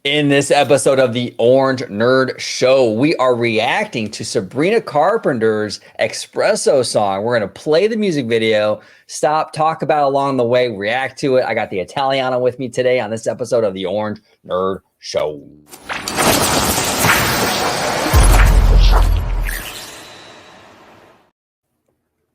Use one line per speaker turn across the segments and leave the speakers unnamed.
In this episode of the Orange Nerd Show, we are reacting to Sabrina Carpenter's Espresso song. We're going to play the music video, stop, talk about it along the way, react to it. I got the Italiano with me today on this episode of the Orange Nerd Show.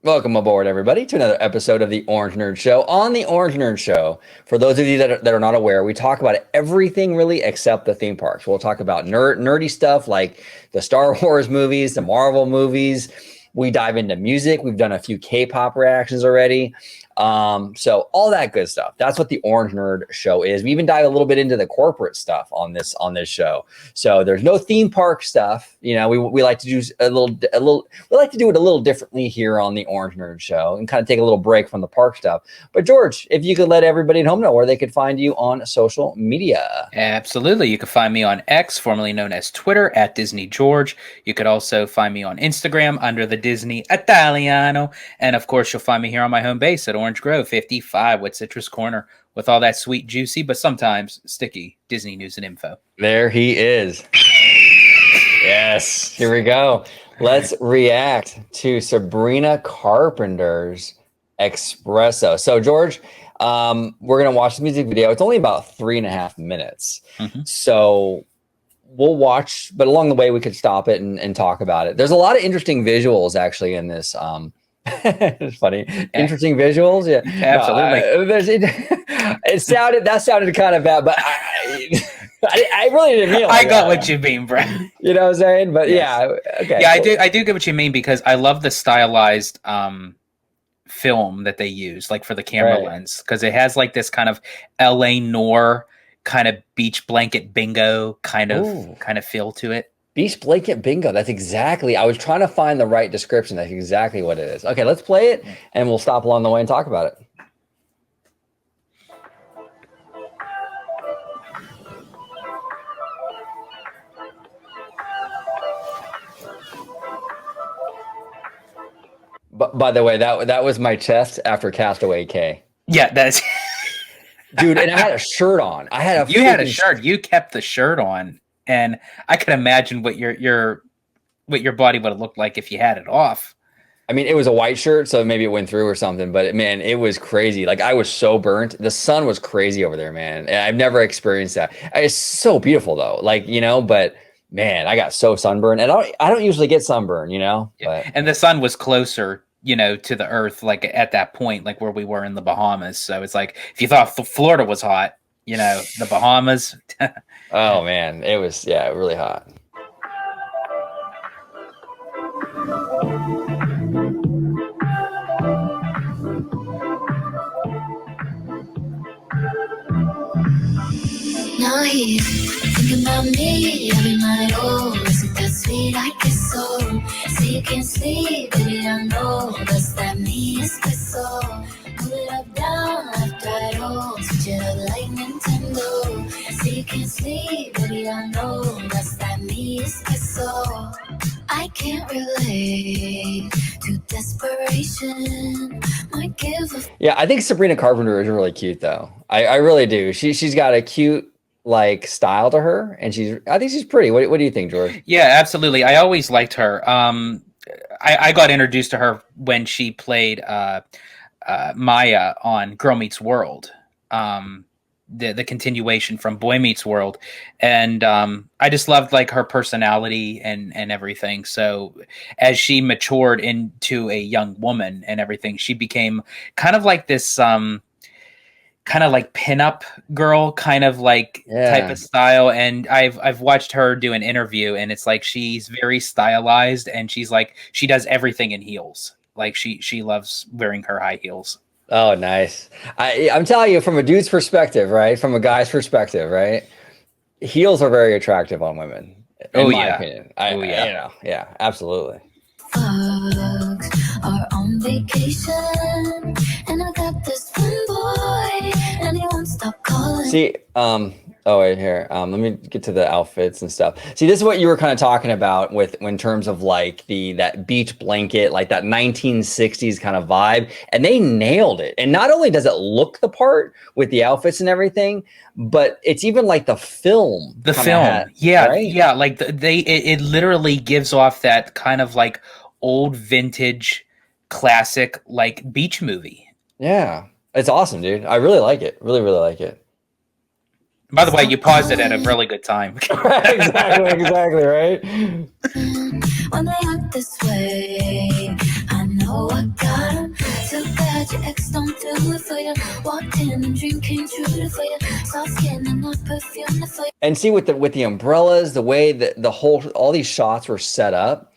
Welcome aboard, everybody, to another episode of the Orange Nerd Show. On the Orange Nerd Show, for those of you that are not aware, we talk about everything really except the theme parks. We'll talk about nerdy stuff like the Star Wars movies, the Marvel movies. We dive into music. We've done a few K-pop reactions already. So all that good stuff. That's what the Orange Nerd Show is. We even dive a little bit into the corporate stuff on this show. So there's no theme park stuff. You know, we like to do we like to do it a little differently here on the Orange Nerd Show and kind of take a little break from the park stuff. But George, if you could let everybody at home know where they could find you on social media.
Absolutely. You can find me on X, formerly known as Twitter, at Disney George. You could also find me on Instagram under the Disney Italiano. And of course, you'll find me here on my home base at Orange Grove 55 with Citrus Corner with all that sweet, juicy, but sometimes sticky Disney news and info.
There he is. Yes, here we go. Let's react to Sabrina Carpenter's Espresso. So, George, we're going to watch the music video. It's only about 3.5 minutes. Mm-hmm. So we'll watch, but along the way, we could stop it and talk about it. There's a lot of interesting visuals actually in this. It's funny. Interesting visuals. Yeah,
absolutely.
That sounded kind of bad, but I really didn't mean it like
I got what you mean, bro.
You know what I'm saying? But
yes.
Yeah, okay.
Yeah, cool. I do get what you mean because I love the stylized film that they use, like for the camera lens, because it has like this kind of LA Noir kind of beach blanket bingo kind of feel to it.
Beach blanket bingo. That's exactly. I was trying to find the right description. That's exactly what it is. Okay, let's play it and we'll stop along the way and talk about it. But by the way, that was my chest after Castaway K.
Yeah, that's
dude. And I had a shirt on.
You had a shirt. You kept the shirt on. And I can imagine what your body would have looked like if you had it off.
I mean, it was a white shirt, so maybe it went through or something. But man, it was crazy. Like I was so burnt. The sun was crazy over there, man. And I've never experienced that. It's so beautiful though. Like, you know, but man, I got so sunburned. And I don't usually get sunburned, you know.
Yeah. But and the sun was closer, you know, to the earth, like at that point, like where we were in the Bahamas. So it's like if you thought Florida was hot, you know, the Bahamas.
Oh man, it was really hot.
Now he's thinking about me every night. Oh, is it that sweet? I guess so. Say you can't sleep, baby, I know. Does that mean espresso? Move it up, down, left, right, oh. Switch it up like Nintendo. Say you can't sleep, baby, I know. Does that mean espresso? I can't relate to desperation. Might give a
yeah, I think Sabrina Carpenter is really cute though. I really do. She's got a cute like style to her, and I think she's pretty. What do you think, George?
Yeah, absolutely. I always liked her. I got introduced to her when she played Maya on Girl Meets World. The continuation from Boy Meets World, and I just loved like her personality and everything. So as she matured into a young woman and everything, she became kind of like this kind of like pinup girl kind of like type of style. And I've watched her do an interview, and it's like she's very stylized, and she's like she does everything in heels. Like she loves wearing her high heels.
Oh, nice. I'm telling you, from a dude's perspective, right? From a guy's perspective, right? Heels are very attractive on women. In my opinion. Yeah, absolutely.
Folks are on vacation, and I got this one boy, and he won't stop calling.
See, Oh, wait, here. Let me get to the outfits and stuff. See, this is what you were kind of talking about with in terms of like that beach blanket, like that 1960s kind of vibe, and they nailed it. And not only does it look the part with the outfits and everything, but it's even like the film.
Yeah,
right?
yeah. Like it literally gives off that kind of like old vintage, classic like beach movie.
Yeah, it's awesome, dude. I really like it. Really, really like it.
By the way, you paused it at a really good time.
exactly, right?
When they act this way, I know I got 'em. Too bad your ex don't do it for you. Walked in and dream came true for you. Soft skin and not perfume for you.
And see with the umbrellas, the way that all these shots were set up,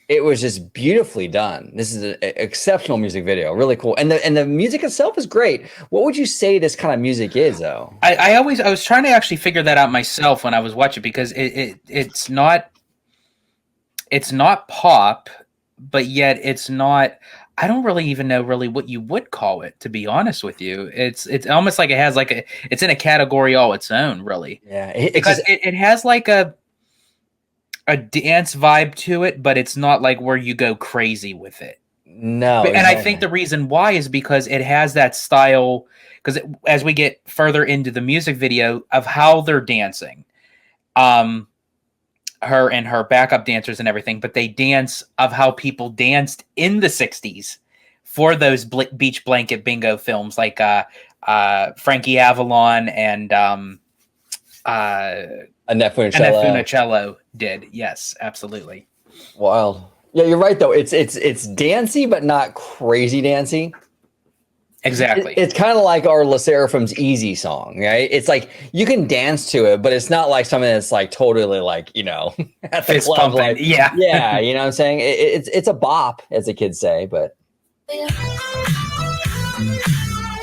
it was just beautifully done. This is an exceptional music video, really cool, and the music itself is great. What would you say this kind of music is, though?
I was trying to actually figure that out myself when I was watching, because it's not pop, but yet it's not. I don't really even know really what you would call it, to be honest with you. It's almost like it has like it's in a category all its own, really.
Yeah,
because it has like a dance vibe to it, but it's not like where you go crazy with it.
No.
And I think the reason why is because it has that style, because as we get further into the music video of how they're dancing, her and her backup dancers and everything, but they dance of how people danced in the 60s for those beach blanket bingo films, like Frankie Avalon and
Annette Funicello
did. Yes, absolutely.
Wild. Yeah, you're right though. It's dancey, but not crazy dancey.
Exactly.
It's kind of like our LE SSERAFIM's Easy song, right? It's like you can dance to it, but it's not like something that's like totally like, at the
fist
club,
pumping.
like,
yeah.
Yeah, you know what I'm saying? It's a bop, as the kids say, but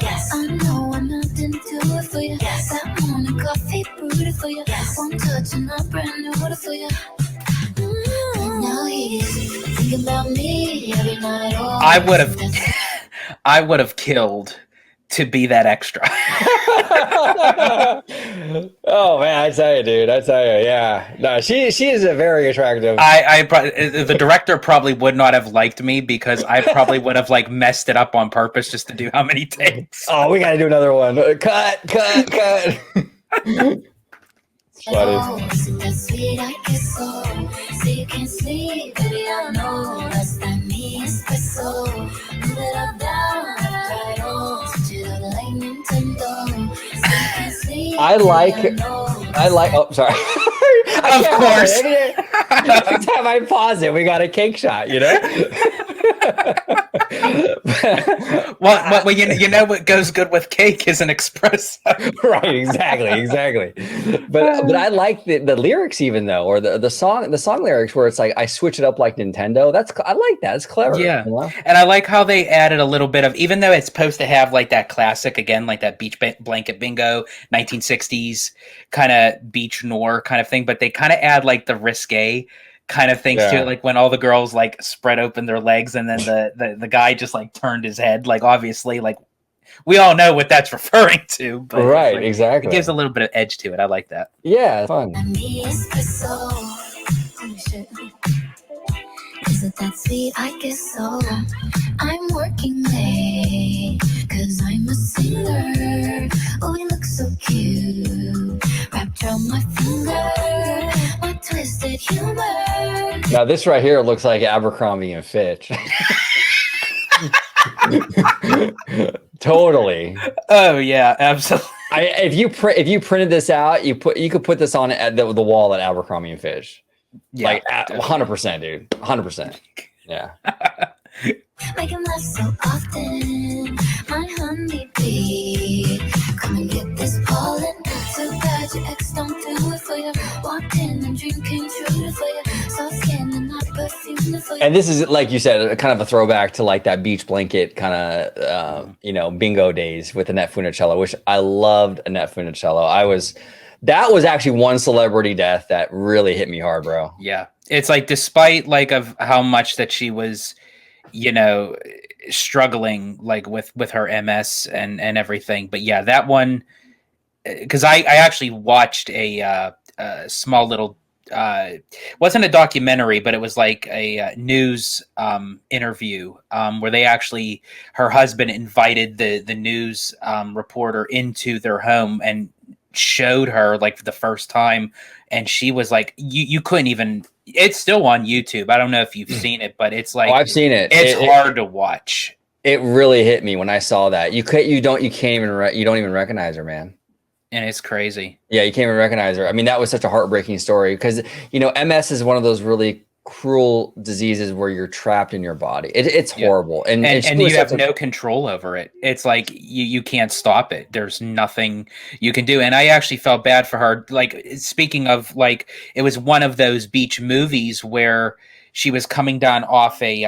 Yes, I know I'm not into it for you. Yes, I want a coffee brewed it for you. Yes, one touch and a brand new order for you. Now he's thinking about me every night.
I would have killed to be that extra.
Oh man, I tell you, dude. I tell you, yeah. No, she is a very attractive.
The director probably would not have liked me, because I probably would have like messed it up on purpose just to do how many takes.
Oh, we got to do another one. Cut.
Oh, isn't that sweet? I guess so. Say you can't sleep, baby, I know. That's that me espresso. Move it up, down, right on. Switch it up like Nintendo. Say you can't sleep,
I like.
baby,
Oh, sorry.
Of course.
Every time I pause it, we got a cake shot.
Well, you know what goes good with cake is an espresso.
Right, exactly. But I like the lyrics even though, or the song lyrics where it's like I switch it up like Nintendo. I like that. It's clever.
Yeah, and I like how they added a little bit of, even though it's supposed to have like that classic again, like that beach blanket bingo 1960s kind of beach noir kind of thing, but they kind of add like the risque kind of things to it, like when all the girls like spread open their legs and then the guy just like turned his head, like obviously like we all know what that's referring to, but
right,
like,
exactly,
it gives a little bit of edge to it. I like that.
Yeah, fun.
me espresso. Oh shit. Is it that sweet? I guess so. I'm working late, cause I'm a singer. Oh, you look so cute. Wrapped around my finger, my twisted humor.
Now this right here looks like Abercrombie and Fitch. Totally.
Oh yeah, absolutely.
If you printed this out, you could put this on at the wall at Abercrombie and Fitch.
Yeah,
like 100%, dude. 100%. Yeah.
Make him laugh so often, my honeybee. Come and get this pollen. So bad your ex don't do it for you. Walked in and dream came true for you. Soft skin and not perfume for you. And
this is, like you said, kind of a throwback to like that beach blanket kind of, bingo days with Annette Funicello, which I loved Annette Funicello. That was actually one celebrity death that really hit me hard, bro.
Yeah. It's like, despite like of how much that she was, struggling like with her MS and everything. But yeah, that one, because I actually watched a small little wasn't a documentary, but it was like a news interview where they actually, her husband invited the news reporter into their home and showed her like for the first time, and she was like, you couldn't even, it's still on YouTube. I don't know if you've seen it, but it's like,
I've seen it.
It's hard to watch.
It really hit me when I saw that. You don't even recognize her, man.
And it's crazy.
Yeah, you can't even recognize her. I mean, that was such a heartbreaking story because, MS is one of those really cruel diseases where you're trapped in your body. It's horrible. And
you have no control over it. It's like you can't stop it. There's nothing you can do. And I actually felt bad for her. Like, speaking of, like, it was one of those beach movies where she was coming down off a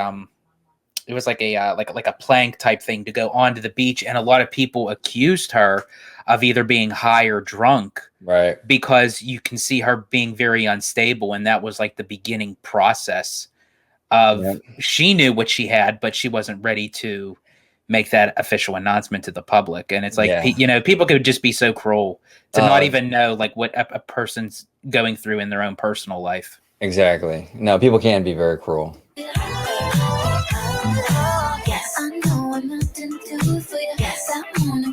it was like a plank type thing to go onto the beach, and a lot of people accused her of either being high or drunk,
right?
Because you can see her being very unstable, and that was like the beginning process of she knew what she had, but she wasn't ready to make that official announcement to the public. And it's like, people could just be so cruel to not even know like what a person's going through in their own personal life.
Exactly. No, people can be very cruel.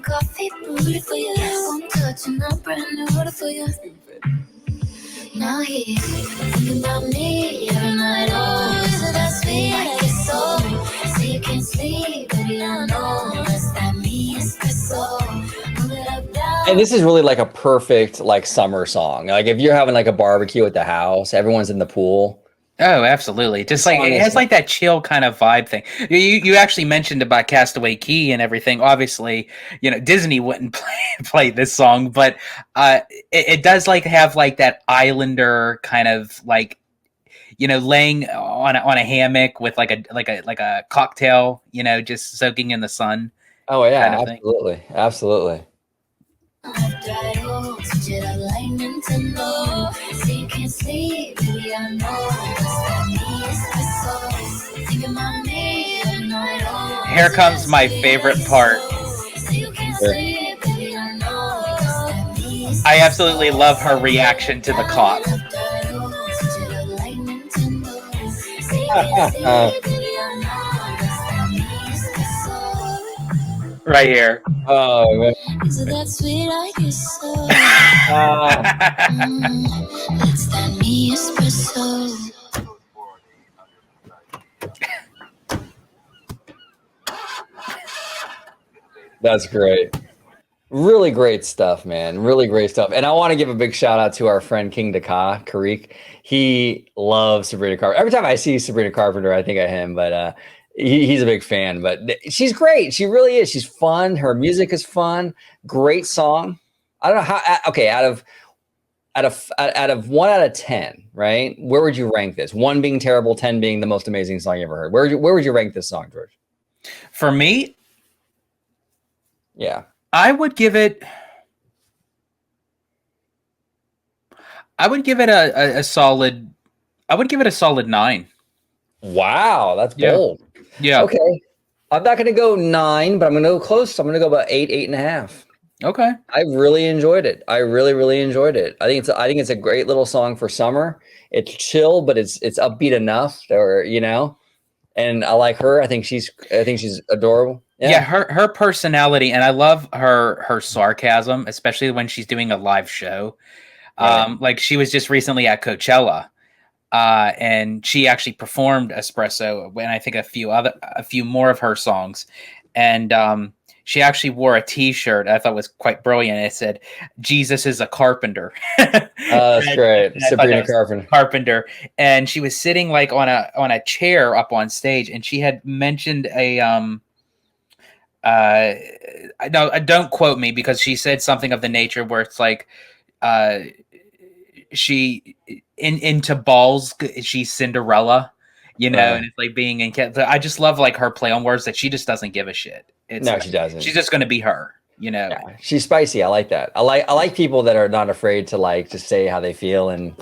Coffee booty for you. One touch and I'm brand new for you. Now he's thinking about me every night. Oh, is it that sweet? I guess so. So you can't sleep, baby, I know. That's that me espresso. Move it up, down.
And this is really like a perfect like summer song. Like if you're having like a barbecue at the house, everyone's in the pool.
Oh, absolutely. Just like it has like that chill kind of vibe thing. You actually mentioned about Castaway Key and everything. Obviously, Disney wouldn't play this song, but it does like have like that islander kind of like, laying on a hammock with like a cocktail, just soaking in the sun.
Oh yeah,
kind of
absolutely,
thing.
Absolutely.
Here comes my favorite part. I absolutely love her reaction to the cop. Right here.
Oh man.
Is it that sweet I guess so? It's that me espresso.
That's great. Really great stuff, man. Really great stuff. And I want to give a big shout out to our friend King Daka, Karik. He loves Sabrina Carpenter. Every time I see Sabrina Carpenter, I think of him, but he's a big fan. But she's great. She really is. She's fun. Her music is fun. Great song. I don't know how. Okay, out of 1 out of 10, right? Where would you rank this? 1 being terrible, 10 being the most amazing song you ever heard. Where would you rank this song, George?
For me,
yeah,
I would give it a solid. I would give it a solid 9.
Wow, that's bold.
Yeah.
Okay. I'm not going to go 9, but I'm going to go close. I'm going to go about 8, 8.5.
Okay.
I really enjoyed it. I really, really enjoyed it. I think it's a great little song for summer. It's chill, but it's upbeat enough, and I like her. I think she's adorable.
Yeah, her personality, and I love her sarcasm, especially when she's doing a live show.
Right.
Like she was just recently at Coachella, and she actually performed Espresso and I think a few more of her songs, and she actually wore a T-shirt I thought was quite brilliant. It said, "Jesus is a carpenter."
That's great, Sabrina
Carpenter, and she was sitting like on a chair up on stage, and she had mentioned a no, don't quote me, because she said something of the nature where it's like, she into balls, she's Cinderella, and it's like being in. I just love like her play on words that she just doesn't give a shit.
She doesn't.
She's just going to be her,
Yeah, she's spicy. I like that. I like people that are not afraid to like just say how they feel, and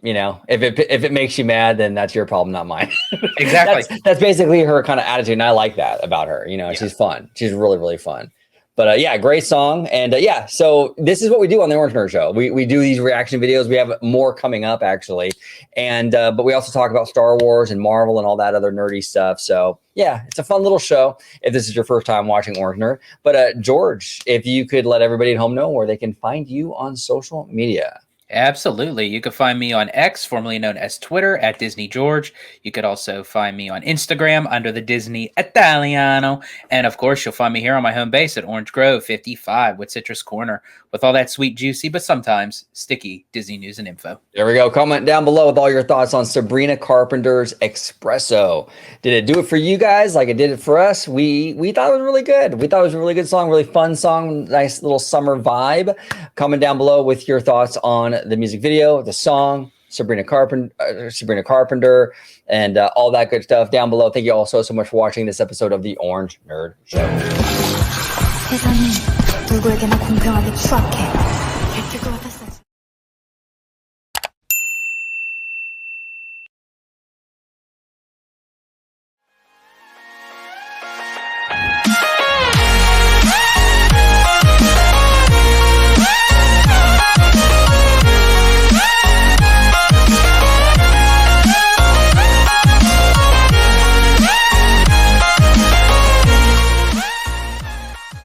if it makes you mad, then that's your problem, not mine.
Exactly.
That's basically her kind of attitude, and I like that about her. She's fun. She's really, really fun. But yeah, great song. And yeah, so this is what we do on the Orange Nerd Show. We do these reaction videos. We have more coming up actually. And but we also talk about Star Wars and Marvel and all that other nerdy stuff. So yeah, it's a fun little show if this is your first time watching Orange Nerd. But George, if you could let everybody at home know where they can find you on social media.
Absolutely. You can find me on X, formerly known as Twitter, at Disney George. You could also find me on Instagram under the Disney Italiano. And of course, you'll find me here on my home base at Orange Grove 55 with Citrus Corner with all that sweet, juicy, but sometimes sticky Disney news and info.
There we go. Comment down below with all your thoughts on Sabrina Carpenter's Espresso. Did it do it for you guys like it did it for us? We thought it was really good. We thought it was a really good song, really fun song, nice little summer vibe. Comment down below with your thoughts on the music video, the song, Sabrina Carpenter, and all that good stuff down below. Thank you all so much for watching this episode of the Orange Nerd Show.
세상은 누구에게나 공평하게 추악해.